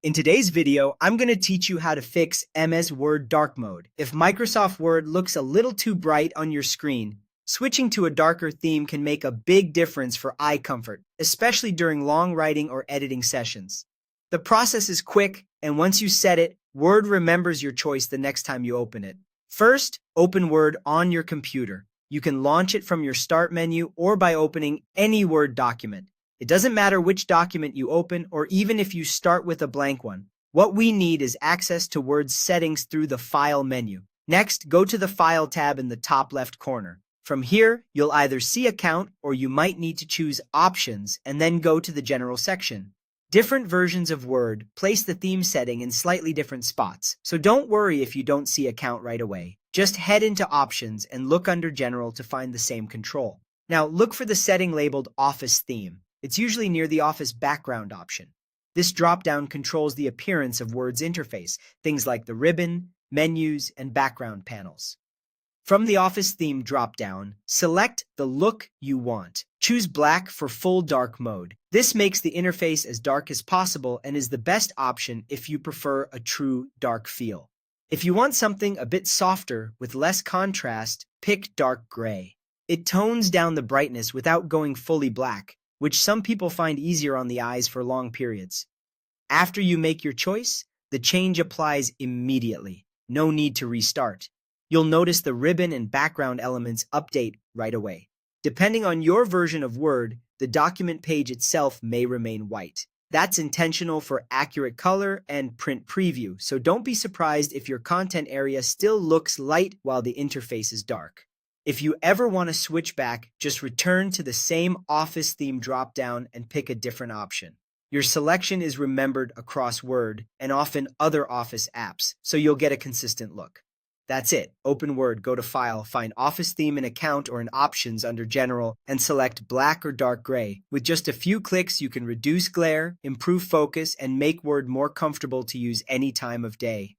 In today's video, I'm going to teach you how to fix MS Word dark mode. If Microsoft Word looks a little too bright on your screen, switching to a darker theme can make a big difference for eye comfort, especially during long writing or editing sessions. The process is quick, and once you set it, Word remembers your choice the next time you open it. First, open Word on your computer. You can launch it from your Start menu or by opening any Word document. It doesn't matter which document you open or even if you start with a blank one. What we need is access to Word's settings through the File menu. Next, go to the File tab in the top left corner. From here, you'll either see Account or you might need to choose Options and then go to the General section. Different versions of Word place the theme setting in slightly different spots, so don't worry if you don't see Account right away. Just head into Options and look under General to find the same control. Now, look for the setting labeled Office Theme. It's usually near the Office background option. This drop-down controls the appearance of Word's interface, things like the ribbon, menus, and background panels. From the Office theme drop-down, select the look you want. Choose black for full dark mode. This makes the interface as dark as possible and is the best option if you prefer a true dark feel. If you want something a bit softer with less contrast, pick dark gray. It tones down the brightness without going fully black, which some people find easier on the eyes for long periods. After you make your choice, the change applies immediately. No need to restart. You'll notice the ribbon and background elements update right away. Depending on your version of Word, the document page itself may remain white. That's intentional for accurate color and print preview, so don't be surprised if your content area still looks light while the interface is dark. If you ever want to switch back, just return to the same Office theme dropdown and pick a different option. Your selection is remembered across Word and often other Office apps, so you'll get a consistent look. That's it. Open Word, go to File, find Office Theme in Account or in Options under General, and select black or dark gray. With just a few clicks, you can reduce glare, improve focus, and make Word more comfortable to use any time of day.